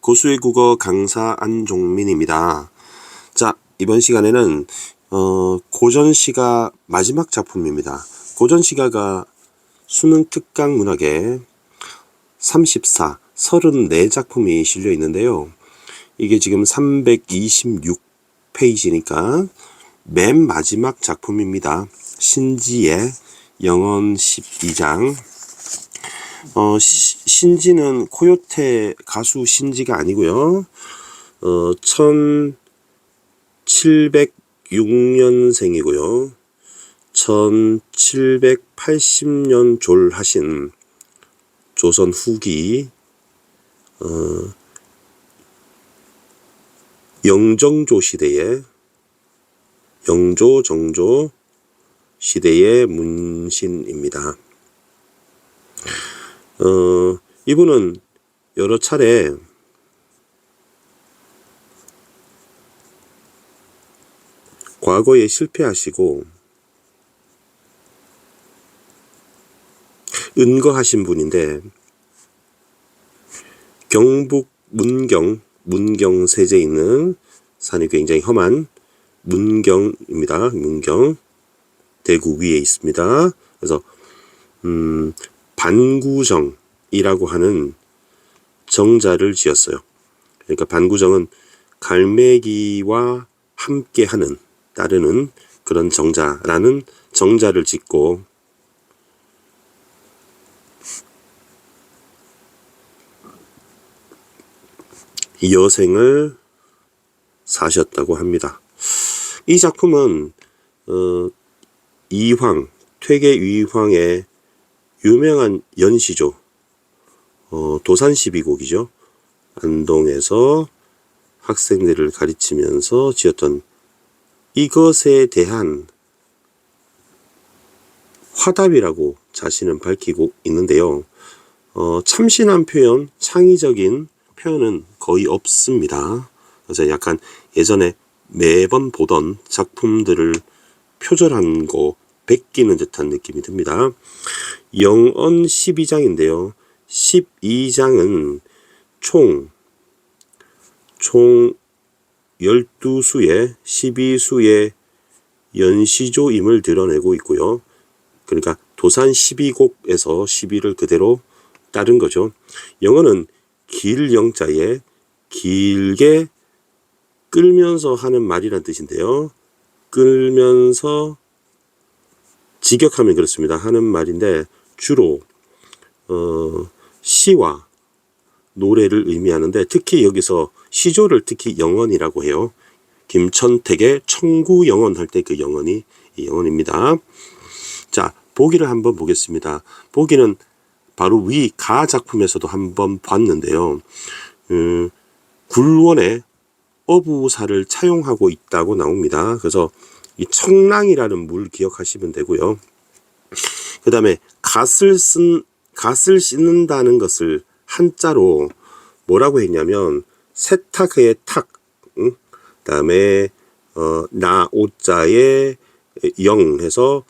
고수의 국어 강사 안종민입니다. 자, 이번 시간에는 고전시가 마지막 작품입니다. 고전시가가 수능 특강 문학에 34작품이 실려 있는데요. 이게 지금 326페이지니까 맨 마지막 작품입니다. 신지의 영언 12장. 신지는 코요테 가수 신지가 아니고요. 1706년생이고요. 1780년 졸하신 조선 후기 영정조 시대의 영조 정조 시대의 문신입니다. 이분은 여러 차례 과거에 실패하시고 은거하신 분인데, 경북 문경 세제에 있는 산이 굉장히 험한 문경입니다. 문경 대구 위에 있습니다. 그래서 반구정이라고 하는 정자를 지었어요. 그러니까 반구정은 갈매기와 함께하는, 따르는 그런 정자라는 정자를 짓고 여생을 사셨다고 합니다. 이 작품은 퇴계 위황의 유명한 연시죠. 도산시비곡이죠. 안동에서 학생들을 가르치면서 지었던 이것에 대한 화답이라고 자신은 밝히고 있는데요. 참신한 표현, 창의적인 표현은 거의 없습니다. 그래서 약간 예전에 매번 보던 작품들을 표절한 거 베끼는 듯한 느낌이 듭니다. 영언 12장인데요. 12장은 총 12수의 12수의 연시조임을 드러내고 있고요. 그러니까 도산 12곡에서 12를 그대로 따른 거죠. 영언은 길 영자에 길게 끌면서 하는 말이란 뜻인데요. 끌면서 직역하면 그렇습니다. 하는 말인데 주로 시와 노래를 의미하는데, 특히 여기서 시조를 특히 영언이라고 해요. 김천택의 청구영언 할 때 그 영언이 이 영언입니다. 자, 보기를 한번 보겠습니다. 보기는 바로 위 가 작품에서도 한번 봤는데요. 굴원에 어부사를 차용하고 있다고 나옵니다. 그래서 이 청랑이라는 물 기억하시면 되고요. 그 다음에 갓을 씻는다는 것을 한자로 뭐라고 했냐면 세탁의 탁, 그 다음에 나오자의 영 해서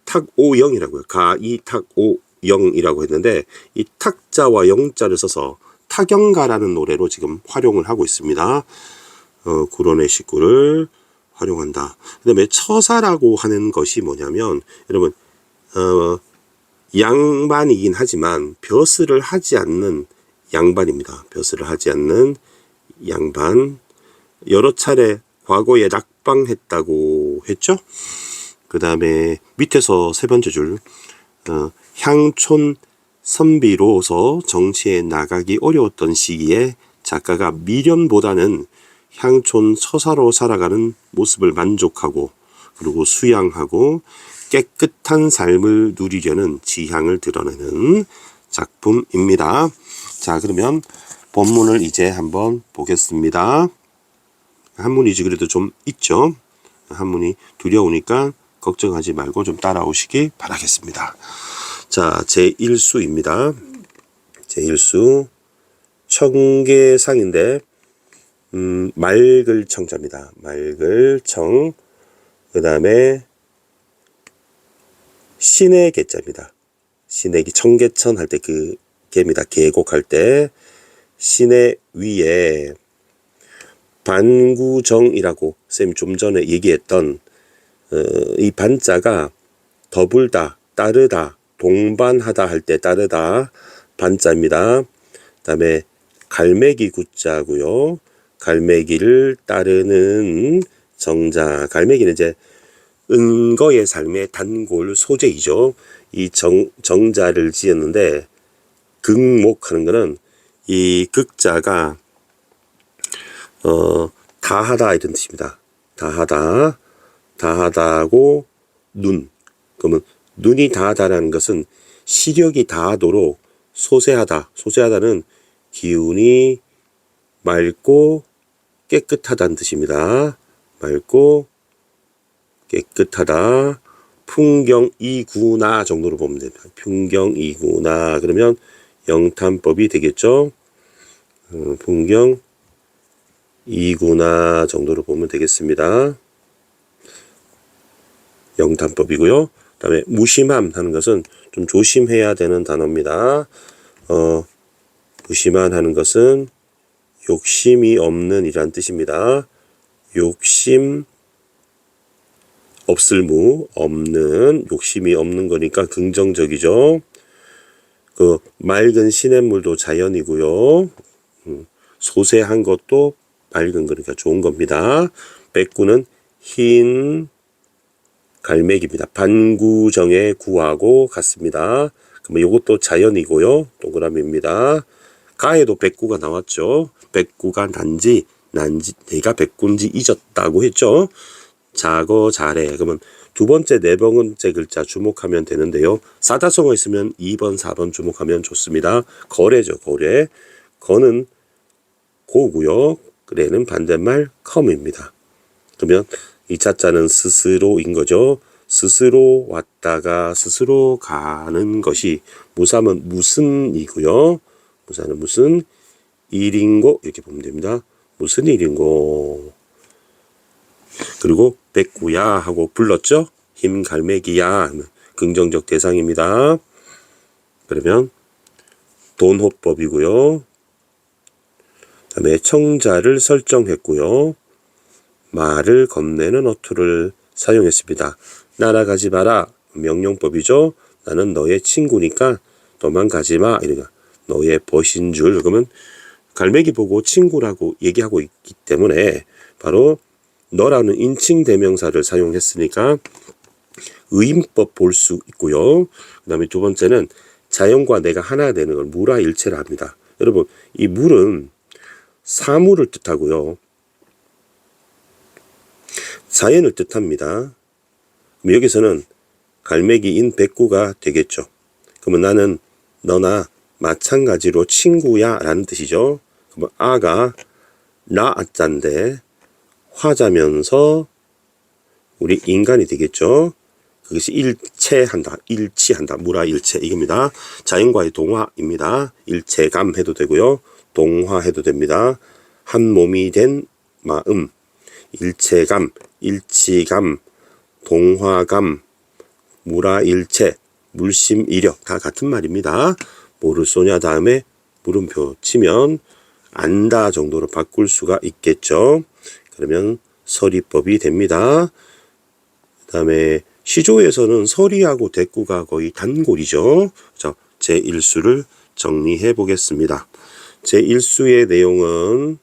탁오영이라고요. 가이탁오영이라고 했는데, 이 탁자와 영자를 써서 타경가라는 노래로 지금 활용을 하고 있습니다. 구론의 식구를 활용한다. 그 다음에 처사라고 하는 것이 뭐냐면, 여러분 양반이긴 하지만 벼슬을 하지 않는 양반입니다. 벼슬을 하지 않는 양반. 여러 차례 과거에 낙방했다고 했죠. 그 다음에 밑에서 세 번째 줄, 향촌 선비로서 정치에 나가기 어려웠던 시기에 작가가 미련보다는 향촌 처사로 살아가는 모습을 만족하고, 그리고 수양하고 깨끗한 삶을 누리려는 지향을 드러내는 작품입니다. 자, 그러면 본문을 이제 한번 보겠습니다. 한문이 그래도 좀 있죠. 한문이 두려우니까 걱정하지 말고 좀 따라오시기 바라겠습니다. 자, 제1수입니다. 제1수 청계상인데 맑을 청자입니다. 맑을 청. 그 다음에 신의 개자입니다. 신의 청계천 할 때 그 개입니다. 계곡할 때 시내 위에 반구정이라고 쌤이 좀 전에 얘기했던 이 반자가 더불다, 따르다, 동반하다 할 때 따르다 반자입니다. 그다음에 갈매기 구자고요. 갈매기를 따르는 정자. 갈매기는 이제 은거의 삶의 단골 소재이죠. 이 정자를 지었는데 극목하는 거는 이 극자가 다하다 이런 뜻입니다. 다하다고 눈. 그러면 눈이 다하다라는 것은 시력이 다하도록 소세하다. 소세하다는 기운이 맑고 깨끗하다는 뜻입니다. 맑고 깨끗하다. 풍경이구나 정도로 보면 됩니다. 풍경이구나. 그러면 영탄법이 되겠죠. 풍경이구나 정도로 보면 되겠습니다. 영탄법이고요. 그다음에 무심함 하는 것은 좀 조심해야 되는 단어입니다. 무심한 하는 것은 욕심이 없는 이란 뜻입니다. 욕심 없을 무 없는 욕심이 없는 거니까 긍정적이죠. 그 맑은 시냇물도 자연이고요. 소세한 것도 맑은 거니까 좋은 겁니다. 백구는 흰 갈매기입니다. 반구정의 구하고 같습니다. 그러면 이것도 자연이고요. 동그라미입니다. 가에도 백구가 나왔죠. 백구가 난지 내가 백구인지 잊었다고 했죠. 자거 잘해. 그러면 두 번째, 네 번째 글자 주목하면 되는데요. 사자성어 있으면 2번, 4번 주목하면 좋습니다. 거래죠, 거래. 거는 고고요. 그래는 반대말 컴입니다. 그러면 이 자자는 스스로인 거죠. 스스로 왔다가 스스로 가는 것이 무삼은 무슨이고요. 무사는 무슨 일인고 이렇게 보면 됩니다. 무슨 일인고. 그리고 백구야 하고 불렀죠. 힘 갈매기야 긍정적 대상입니다. 그러면 돈호법이고요. 그다음에 청자를 설정했고요. 말을 건네는 어투를 사용했습니다. 날아가지 마라 명령법이죠. 나는 너의 친구니까 도망가지 마. 이러니까 너의 벗인 줄. 그러면 갈매기 보고 친구라고 얘기하고 있기 때문에 바로 너라는 인칭 대명사를 사용했으니까 의인법 볼 수 있고요. 그 다음에 두 번째는 자연과 내가 하나 되는 걸 무라일체라 합니다. 여러분 이 물은 사물을 뜻하고요. 자연을 뜻합니다. 그럼 여기서는 갈매기인 백구가 되겠죠. 그러면 나는 너나 마찬가지로 친구야 라는 뜻이죠. 그러면 아가 나 아자인데 화자면서 우리 인간이 되겠죠. 그것이 일체한다. 일치한다. 무라일체 이겁니다. 자연과의 동화입니다. 일체감 해도 되고요. 동화 해도 됩니다. 한 몸이 된 마음. 일체감, 일치감, 동화감, 무라일체, 물심이력 다 같은 말입니다. 뭐를 쏘냐 다음에 물음표 치면 안다 정도로 바꿀 수가 있겠죠. 그러면 서리법이 됩니다. 그 다음에 시조에서는 서리하고 대꾸가 거의 단골이죠. 자, 제1수를 정리해 보겠습니다. 제1수의 내용은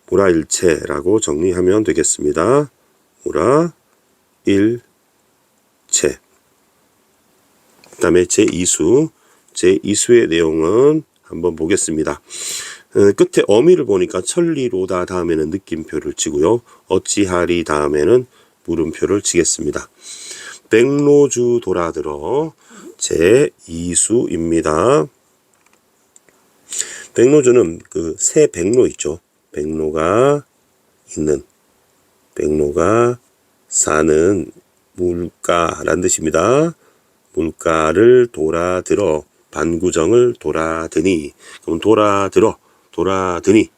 무라일체라고 정리하면 되겠습니다. 무라일체. 그 다음에 제2수의 내용은 한번 보겠습니다. 끝에 어미를 보니까 천리로다 다음에는 느낌표를 치고요. 어찌하리 다음에는 물음표를 치겠습니다. 백로주 돌아들어 제2수입니다. 백로주는 그 새 백로 있죠. 백로가 사는 물가라는 뜻입니다. 물가를 돌아들어 반구정을 돌아드니. 그럼 돌아드니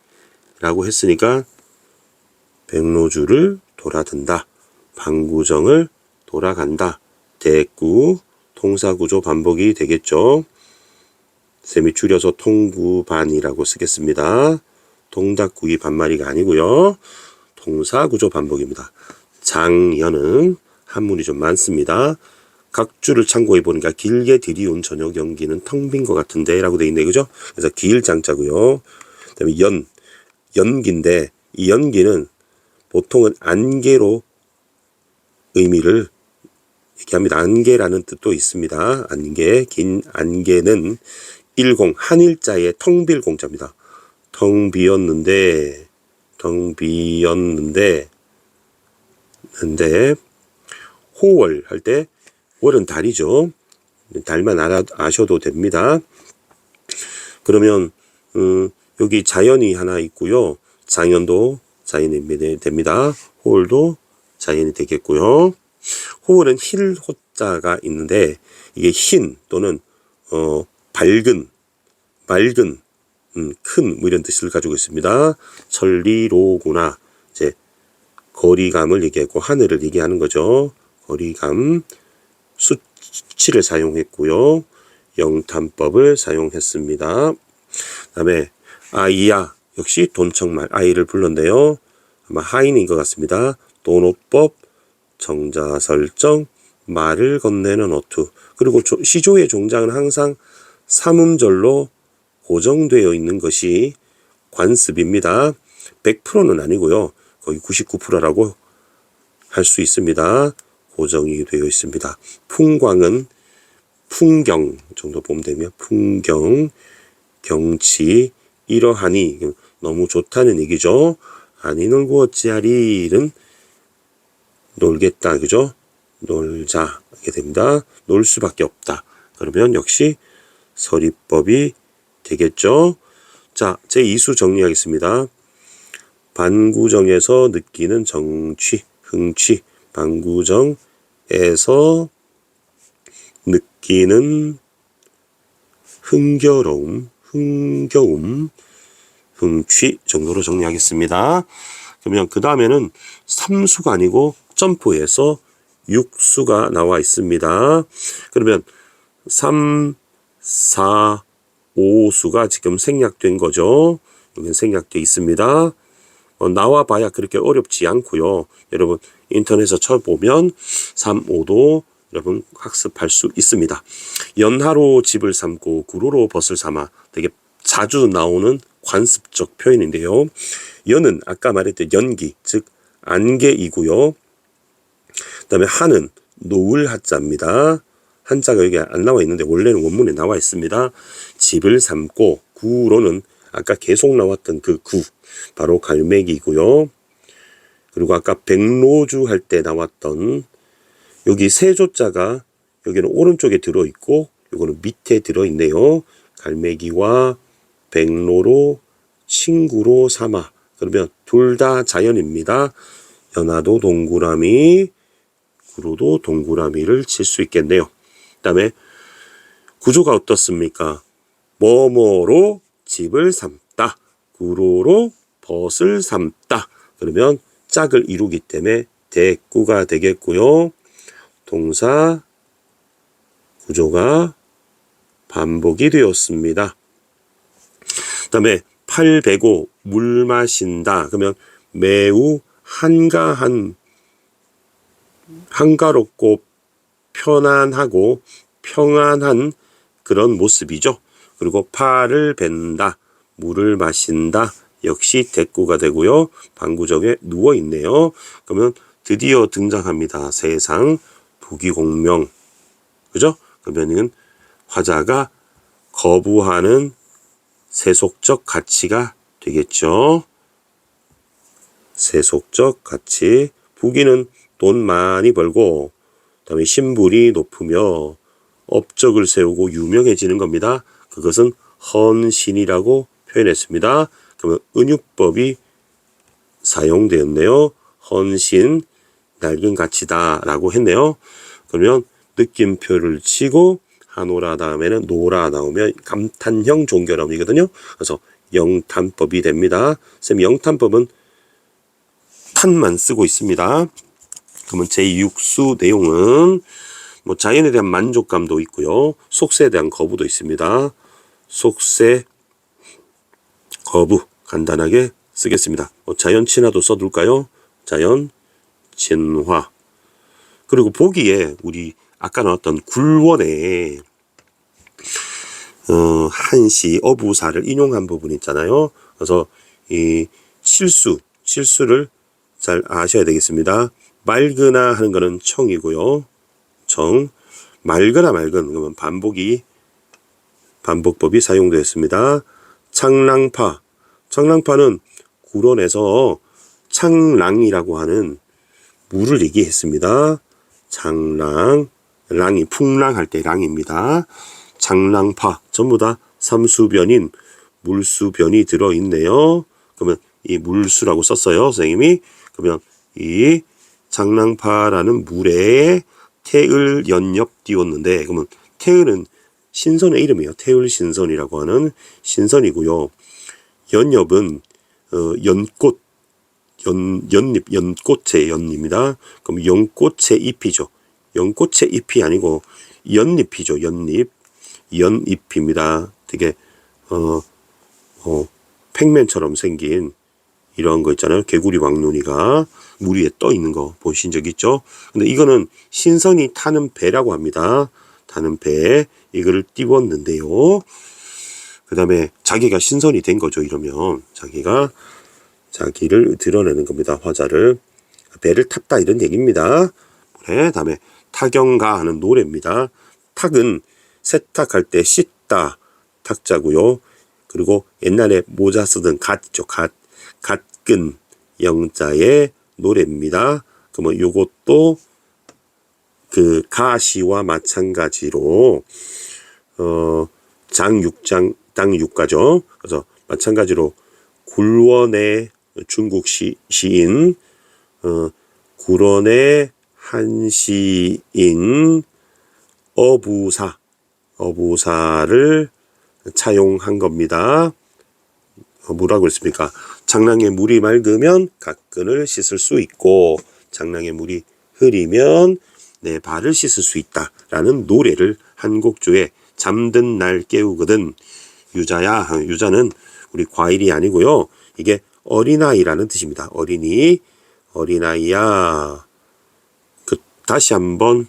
라고 했으니까 백로주를 돌아든다. 반구정을 돌아간다. 대구 통사구조 반복이 되겠죠. 쌤이 줄여서 통구반이라고 쓰겠습니다. 동닭구이 반마리가 아니고요. 동사구조 반복입니다. 장연은 한문이 좀 많습니다. 각 줄을 참고해 보니까 길게 들이운 저녁 연기는 텅 빈 것 같은데 라고 돼 있네, 그죠? 그래서 길장자고요. 그 다음에 연기인데 이 연기는 보통은 안개로 의미를 얘기합니다. 안개라는 뜻도 있습니다. 안개, 긴 안개는 한일자의 텅 빌 공자입니다. 텅 비었는데 호월 할 때 월은 달이죠. 달만 아셔도 됩니다. 그러면 여기 자연이 하나 있고요. 장연도 자연이 됩니다. 호월도 자연이 되겠고요. 호월은 힐호자가 있는데 이게 흰 또는 밝은, 맑은, 큰 뭐 이런 뜻을 가지고 있습니다. 천리로구나. 이제 거리감을 얘기했고 하늘을 얘기하는 거죠. 거리감, 수치를 사용했고요. 영탄법을 사용했습니다. 그다음에 아이야 역시 돈청말 아이를 불렀는데요. 아마 하인인 것 같습니다. 도노법, 정자설정, 말을 건네는 어투. 그리고 시조의 종장은 항상 삼음절로 고정되어 있는 것이 관습입니다. 100%는 아니고요. 거의 99%라고 할 수 있습니다. 고정이 되어 있습니다. 풍광은 풍경 정도 보면 되면 풍경, 경치, 이러하니 너무 좋다는 얘기죠. 아니 놀고 어찌하리는 놀겠다, 그죠? 놀자 이렇게 됩니다. 놀 수밖에 없다. 그러면 역시 서리법이 되겠죠. 자, 제2수 정리하겠습니다. 반구정에서 느끼는 정취, 흥취, 반구정에서 느끼는 흥겨움, 흥취 정도로 정리하겠습니다. 그러면 그 다음에는 3수가 아니고 점프해서 6수가 나와 있습니다. 그러면 3, 4, 5수가 지금 생략된 거죠. 여기는 생략되어 있습니다. 나와 봐야 그렇게 어렵지 않고요. 여러분 인터넷에서 쳐보면 3, 5도 여러분 학습할 수 있습니다. 연하로 집을 삼고 구로로 벗을 삼아 되게 자주 나오는 관습적 표현인데요. 연은 아까 말했던 연기, 즉 안개이고요. 그 다음에 하는 노을 하자입니다. 한자가 여기 안 나와 있는데 원래는 원문에 나와 있습니다. 집을 삼고 구로는 아까 계속 나왔던 그 구, 바로 갈매기고요. 그리고 아까 백로주 할 때 나왔던 여기 세조자가 여기는 오른쪽에 들어있고 요거는 밑에 들어있네요. 갈매기와 백로로 친구로 삼아. 그러면 둘 다 자연입니다. 연하도 동그라미, 구로도 동그라미를 칠 수 있겠네요. 그 다음에 구조가 어떻습니까? 뭐뭐로 집을 삼다. 구로로 벗을 삼다. 그러면 짝을 이루기 때문에 대구가 되겠고요. 동사 구조가 반복이 되었습니다. 그 다음에 팔 베고 물 마신다. 그러면 매우 한가롭고 편안하고 평안한 그런 모습이죠. 그리고 팔을 벤다. 물을 마신다. 역시 대꾸가 되고요. 반구정에 누워 있네요. 그러면 드디어 등장합니다. 세상 부귀공명. 그죠? 그러면은 화자가 거부하는 세속적 가치가 되겠죠. 세속적 가치. 부귀는 돈 많이 벌고 그다음에 신분이 높으며 업적을 세우고 유명해지는 겁니다. 그것은 헌신이라고 표현했습니다. 그러면 은유법이 사용되었네요. 헌신, 낡은 가치다 라고 했네요. 그러면 느낌표를 치고 하노라 다음에는 노라 나오면 감탄형 종결음이거든요. 그래서 영탄법이 됩니다. 쌤 영탄법은 탄만 쓰고 있습니다. 그러면 제6수 내용은 자연에 대한 만족감도 있고요. 속세에 대한 거부도 있습니다. 속세, 거부 간단하게 쓰겠습니다. 자연 친화도 써둘까요? 자연 친화. 그리고 보기에 우리 아까 나왔던 굴원에 한시 어부사를 인용한 부분 있잖아요. 그래서 이 칠수를 잘 아셔야 되겠습니다. 맑으나 하는 거는 청이고요. 청. 맑으나 그러면 반복법이 사용되었습니다. 창랑파는 굴원에서 창랑이라고 하는 물을 얘기했습니다. 랑이 풍랑할 때 랑입니다. 창랑파 전부 다 삼수변인 물수변이 들어있네요. 그러면 이 물수라고 썼어요, 선생님이. 그러면 이 창랑파라는 물에 태을 연엽 띄웠는데, 그러면 태을은 신선의 이름이에요. 태을 신선이라고 하는 신선이고요. 연엽은 연꽃, 연잎, 연꽃의 연입니다. 그럼 연꽃의 잎이죠. 연꽃의 잎이 아니고 연잎이죠. 연잎입니다. 되게 팩맨처럼 생긴 이런 거 있잖아요. 개구리 왕눈이가 물 위에 떠 있는 거 보신 적 있죠? 근데 이거는 신선이 타는 배라고 합니다. 타는 배, 이거를 띄웠는데요. 그 다음에 자기가 신선이 된 거죠. 이러면 자기를 드러내는 겁니다. 화자를. 배를 탔다 이런 얘기입니다. 그 다음에 타경가 하는 노래입니다. 탁은 세탁할 때 씻다 탁자고요. 그리고 옛날에 모자 쓰던 갓이죠. 갓근 영자의 노래입니다. 그러면 요것도 그 가시와 마찬가지로 장육가죠. 그래서 마찬가지로 굴원의 중국 시인 굴원의 한 시인 어부사를 차용한 겁니다. 뭐라고 했습니까? 장랑에 물이 맑으면 각근을 씻을 수 있고 장랑에 물이 흐리면 내 발을 씻을 수 있다라는 노래를 한 곡조에 잠든 날 깨우거든 유자야. 유자는 우리 과일이 아니고요. 이게 어린아이라는 뜻입니다. 어린아이야. 다시 한번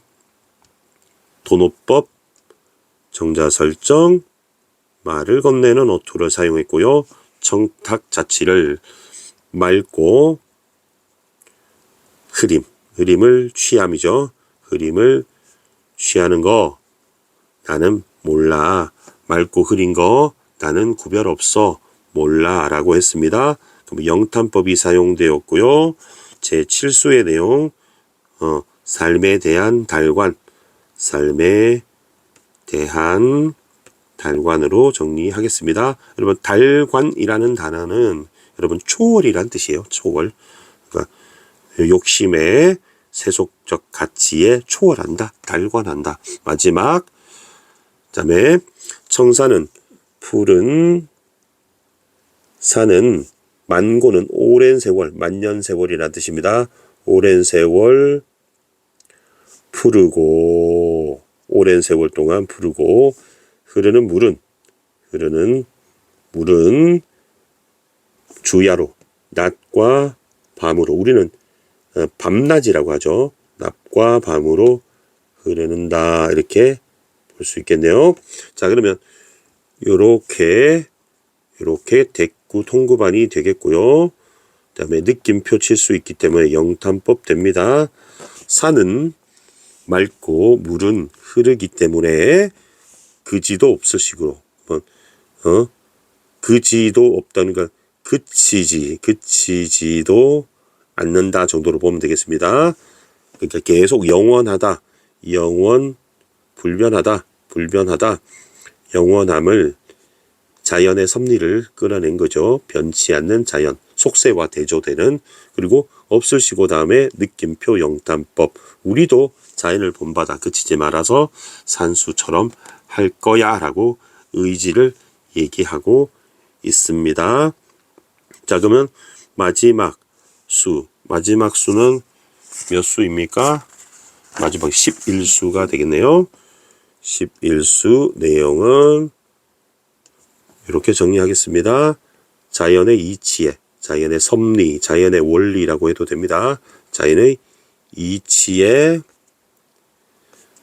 도노법 정자 설정 말을 건네는 어투를 사용했고요. 청탁 자치를 맑고 흐림을 취함이죠. 흐림을 취하는 거 나는 몰라. 맑고 흐린 거 나는 구별 없어. 몰라 라고 했습니다. 그럼 영탄법이 사용되었고요. 제7수의 내용 삶에 대한 달관으로 정리하겠습니다. 여러분 달관이라는 단어는 여러분 초월이란 뜻이에요. 초월. 그러니까 욕심의 세속적 가치에 초월한다. 달관한다. 마지막 그다음에 청사는 푸른 산은 만고는 오랜 세월, 만년 세월이라는 뜻입니다. 오랜 세월 푸르고 오랜 세월 동안 푸르고 흐르는 물은 주야로 낮과 밤으로 우리는 밤낮이라고 하죠. 낮과 밤으로 흐르는다 이렇게 볼 수 있겠네요. 자 그러면 요렇게 대구 통구반이 되겠고요. 그 다음에 느낌표 칠 수 있기 때문에 영탄법 됩니다. 산은 맑고 물은 흐르기 때문에 그지도 없으시고 그지도 없다는 건 그치지도 않는다 정도로 보면 되겠습니다. 그러니까 계속 영원하다, 불변하다, 영원함을 자연의 섭리를 끌어낸 거죠. 변치 않는 자연, 속세와 대조되는. 그리고 없으시고 다음에 느낌표 영탄법. 우리도 자연을 본받아 그치지 말아서 산수처럼 할 거야 라고 의지를 얘기하고 있습니다. 자 그러면 마지막 수는 몇 수입니까? 마지막 11수가 되겠네요. 11수 내용은 이렇게 정리하겠습니다. 자연의 이치에, 자연의 섭리, 자연의 원리라고 해도 됩니다. 자연의 이치에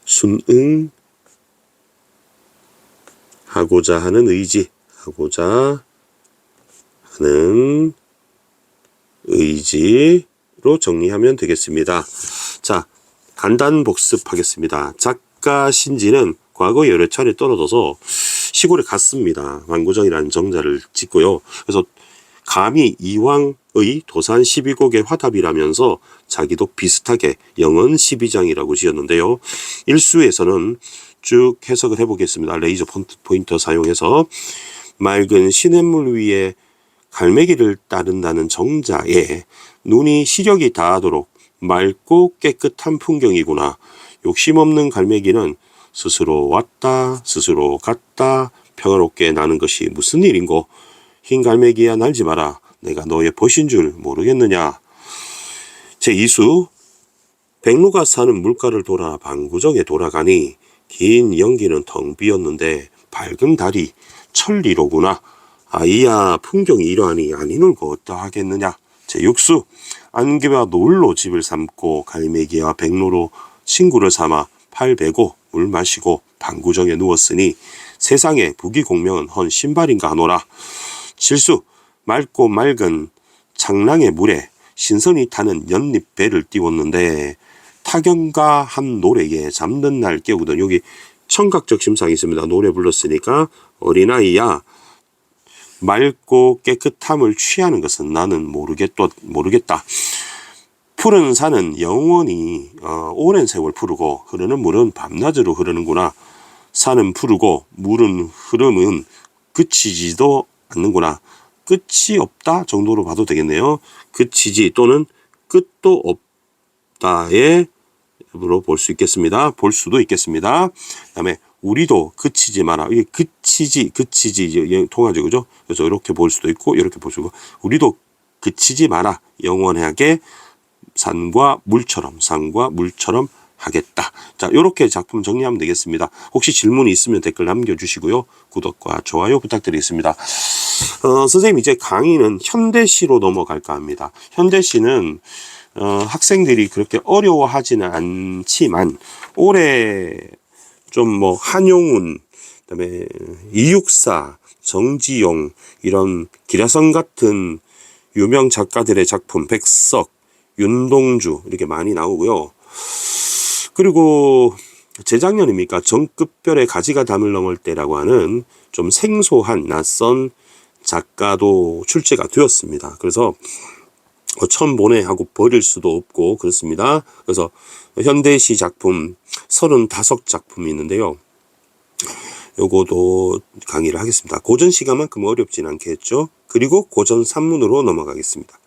순응하고자 하는 의지, 하고자 하는 의지로 정리하면 되겠습니다. 자, 간단 복습하겠습니다. 작가 신지는 과거 여러 차례 떨어져서 시골에 갔습니다. 완구정이라는 정자를 짓고요. 그래서 감히 이왕의 도산 12곡의 화답이라면서 자기도 비슷하게 영은 12장이라고 지었는데요. 일수에서는 쭉 해석을 해보겠습니다. 레이저 포인터 사용해서 맑은 시냇물 위에 갈매기를 따른다는 정자에 눈이 시력이 닿도록 맑고 깨끗한 풍경이구나. 욕심없는 갈매기는 스스로 왔다 스스로 갔다 평화롭게 나는 것이 무슨 일인고. 흰 갈매기야 날지 마라. 내가 너의 벗인 줄 모르겠느냐. 제2수 백로가 사는 물가를 돌아 방구정에 돌아가니 긴 연기는 텅 비었는데 밝은 달이 천리로구나. 아이야 풍경이 이러하니 아니 놀고 어떠하겠느냐. 제6수 안개와 노을로 집을 삼고 갈매기와 백로로 친구를 삼아 팔 베고 물 마시고 방구정에 누웠으니 세상에 부귀공명은 헌 신발인가 하노라. 7수 맑고 맑은 창랑의 물에 신선이 타는 연잎 배를 띄웠는데 타경가 한 노래에 잠든 날 깨우던. 여기 청각적 심상이 있습니다. 노래 불렀으니까 어린아이야 맑고 깨끗함을 취하는 것은 나는 모르겠다. 푸른 산은 영원히 오랜 세월 푸르고 흐르는 물은 밤낮으로 흐르는구나. 산은 푸르고 물은 흐름은 그치지도 않는구나. 끝이 없다 정도로 봐도 되겠네요. 그치지 또는 끝도 없다의 으로 볼 수 있겠습니다. 볼 수도 있겠습니다. 그 다음에 우리도 그치지 마라. 이게 그치지 통하죠, 그죠? 그래서 이렇게 볼 수도 있고 이렇게 볼 수도 있고 우리도 그치지 마라. 영원하게 산과 물처럼 하겠다. 자, 이렇게 작품 정리하면 되겠습니다. 혹시 질문이 있으면 댓글 남겨주시고요. 구독과 좋아요 부탁드리겠습니다. 선생님 이제 강의는 현대시로 넘어갈까 합니다. 현대시는 학생들이 그렇게 어려워하지는 않지만 올해 좀 뭐 한용운, 그다음에 이육사, 정지용 이런 기라성 같은 유명 작가들의 작품, 백석, 윤동주 이렇게 많이 나오고요. 그리고 재작년입니까? 정급별의 가지가 담을 넘을 때라고 하는 좀 생소한 낯선 작가도 출제가 되었습니다. 그래서 처음 보내 하고 버릴 수도 없고 그렇습니다. 그래서 현대시 작품 35작품이 있는데요. 요거도 강의를 하겠습니다. 고전 시가만큼 어렵진 않겠죠. 그리고 고전 산문으로 넘어가겠습니다.